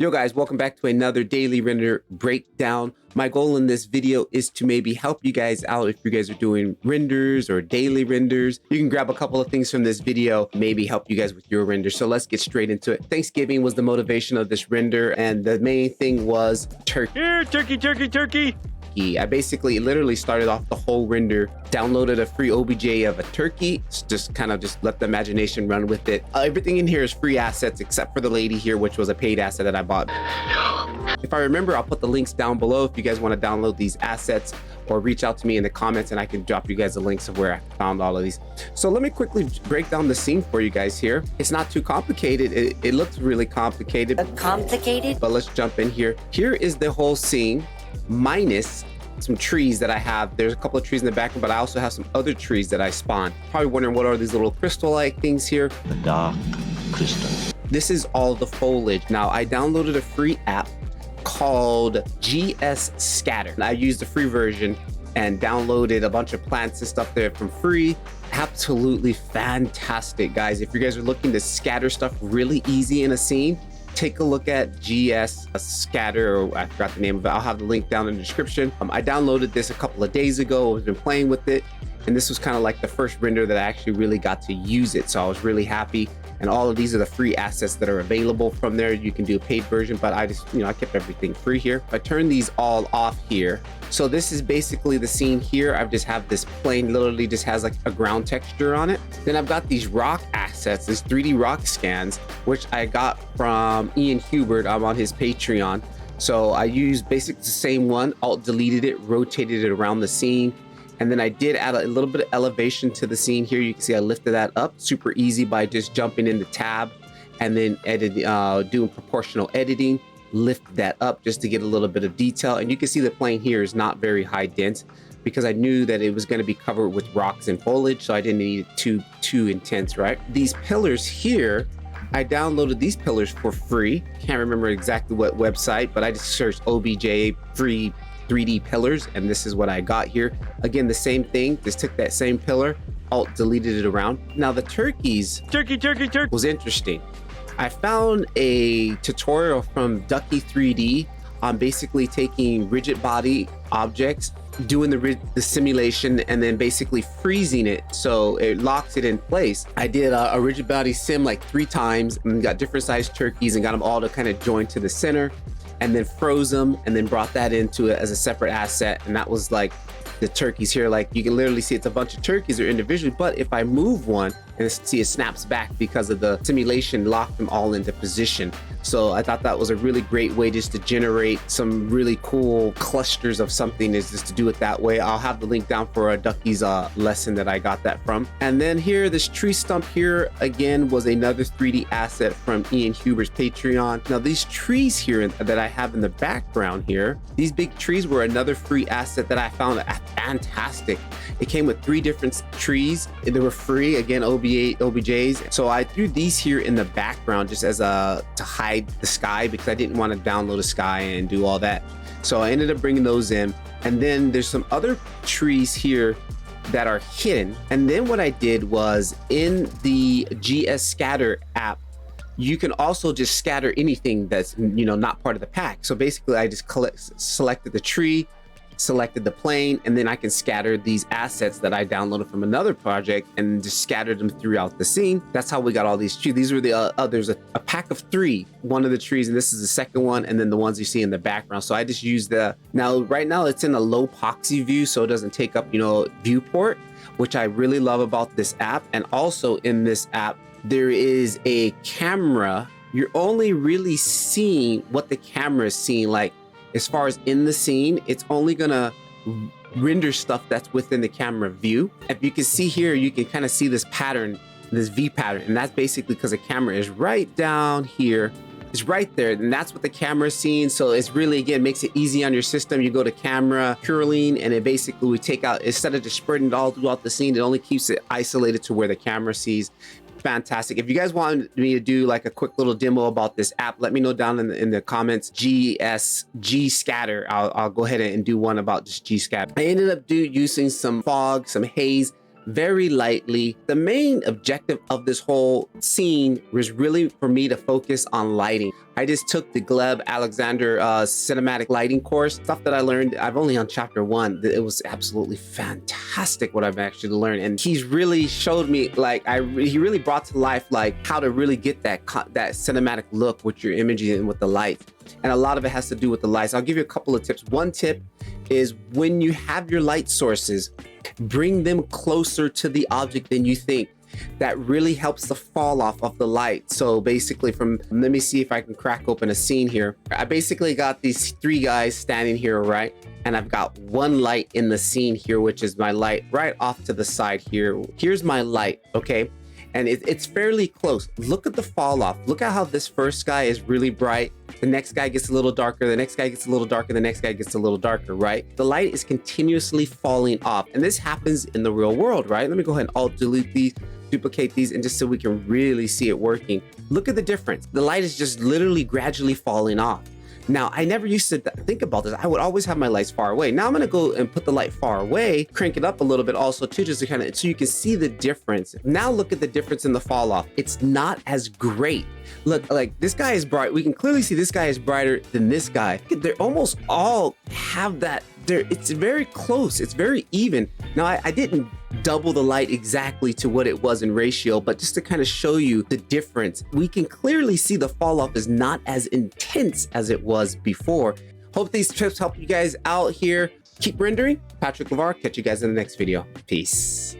Yo guys, welcome back to another daily render breakdown. My goal in this video is to maybe help you guys out if you guys are doing renders or daily renders. You can grab a couple of things from this video, maybe help you guys with your render. So let's get straight into it. Thanksgiving was the motivation of this render, and the main thing was turkey. Here, turkey. I basically literally started off the whole render, downloaded a free OBJ of a turkey, just let the imagination run with it. Everything in here is free assets except for the lady here, which was a paid asset that I bought. If I remember, I'll put the links down below if you guys want to download these assets, or reach out to me in the comments and I can drop you guys the links of where I found all of these. So let me quickly break down the scene for you guys here. It's not too complicated. It looks really complicated. But let's jump in here. Here is the whole scene, minus some trees that I have. There's a couple of trees in the background, but I also have some other trees that I spawned. Probably wondering what are these little crystal-like things here? The dark crystal. This is all the foliage. Now, I downloaded a free app called GScatter. I used the free version and downloaded a bunch of plants and stuff there from free. Absolutely fantastic, guys. If you guys are looking to scatter stuff really easy in a scene, take a look at GScatter, or I forgot the name of it. I'll have the link down in the description. I downloaded this a couple of days ago. I've been playing with it, and this was kind of like the first render that I actually really got to use it. So I was really happy. And all of these are the free assets that are available from there. You can do a paid version, but I just, I kept everything free here. I turned these all off here. So this is basically the scene here. I just have this plane, literally just has like a ground texture on it. Then I've got these rock assets, this 3D rock scans, which I got from Ian Hubert. I'm on his Patreon. So I used basically the same one, alt deleted it, rotated it around the scene. And then I did add a little bit of elevation to the scene here. You can see I lifted that up super easy by just jumping in the tab and then doing proportional editing, lift that up just to get a little bit of detail. And you can see the plane here is not very high dense because I knew that it was going to be covered with rocks and foliage, so I didn't need it too intense, right? These pillars here, I downloaded these pillars for free. Can't remember exactly what website, but I just searched OBJ free 3D pillars, and this is what I got here. Again, the same thing, just took that same pillar, alt deleted it around. Now the turkeys, turkey was interesting. I found a tutorial from Ducky 3D on basically taking rigid body objects, doing the simulation, and then basically freezing it so it locks it in place. I did a rigid body sim like 3 times and got different sized turkeys and got them all to kind of join to the center, and then froze them and then brought that into it as a separate asset. And that was like the turkeys here. Like you can literally see it's a bunch of turkeys or individually, but if I move one and see it snaps back because of the simulation, locked them all into position. So I thought that was a really great way just to generate some really cool clusters of something, is just to do it that way. I'll have the link down for a Ducky's lesson that I got that from. And then here, this tree stump here, again, was another 3D asset from Ian Hubert's Patreon. Now these trees here that I have in the background here, these big trees were another free asset that I found fantastic. It came with 3 different trees. They were free, again, OBJs. So I threw these here in the background just as to hide the sky, because I didn't want to download a sky and do all that. So I ended up bringing those in. And then there's some other trees here that are hidden. And then what I did was, in the GScatter app, you can also just scatter anything that's not part of the pack. So basically I just selected the tree, selected the plane, and then I can scatter these assets that I downloaded from another project and just scattered them throughout the scene. That's how we got all these trees. These were the there's a pack of 3, one of the trees, and this is the second one, and then the ones you see in the background. So I just used right now it's in a low poxy view, so it doesn't take up viewport, which I really love about this app. And also in this app there is a camera. You're only really seeing what the camera is seeing. Like, as far as in the scene, it's only gonna render stuff that's within the camera view. If you can see here, you can kind of see this pattern, this V pattern, and that's basically because the camera is right down here. It's right there, and that's what the camera is seeing. So it's really, again, makes it easy on your system. You go to camera curling, and it basically would take out, instead of just spreading it all throughout the scene, it only keeps it isolated to where the camera sees. Fantastic. If you guys want me to do like a quick little demo about this app, let me know down in the comments. GScatter. I'll go ahead and do one about just GScatter. I ended up using some fog, some haze, very lightly. The main objective of this whole scene was really for me to focus on lighting. I just took the Gleb Alexander cinematic lighting course. Stuff that I learned, I've only on chapter 1. It was absolutely fantastic what I've actually learned. And he's really showed me, like, he really brought to life, like, how to really get that cinematic look with your imaging and with the light. And a lot of it has to do with the lights. I'll give you a couple of tips. One tip is when you have your light sources, bring them closer to the object than you think. That really helps the fall off of the light. So basically let me see if I can crack open a scene here. I basically got these 3 guys standing here, right? And I've got one light in the scene here, which is my light right off to the side here. Here's my light, okay? And it's fairly close. Look at the fall off. Look at how this first guy is really bright. The next guy gets a little darker. The next guy gets a little darker. The next guy gets a little darker, right? The light is continuously falling off. And this happens in the real world, right? Let me go ahead and alt delete these, duplicate these, and just so we can really see it working. Look at the difference. The light is just literally gradually falling off. Now, I never used to think about this. I would always have my lights far away. Now I'm gonna go and put the light far away, crank it up a little bit also too, just to kind of, so you can see the difference. Now look at the difference in the fall off. It's not as great. Look, like this guy is bright. We can clearly see this guy is brighter than this guy. They almost all have that. It's very close. It's very even. Now I didn't double the light exactly to what it was in ratio, but just to kind of show you the difference, we can clearly see the fall off is not as intense as it was before. Hope these tips help you guys out here. Keep rendering. Patrick LeVar. Catch you guys in the next video. Peace.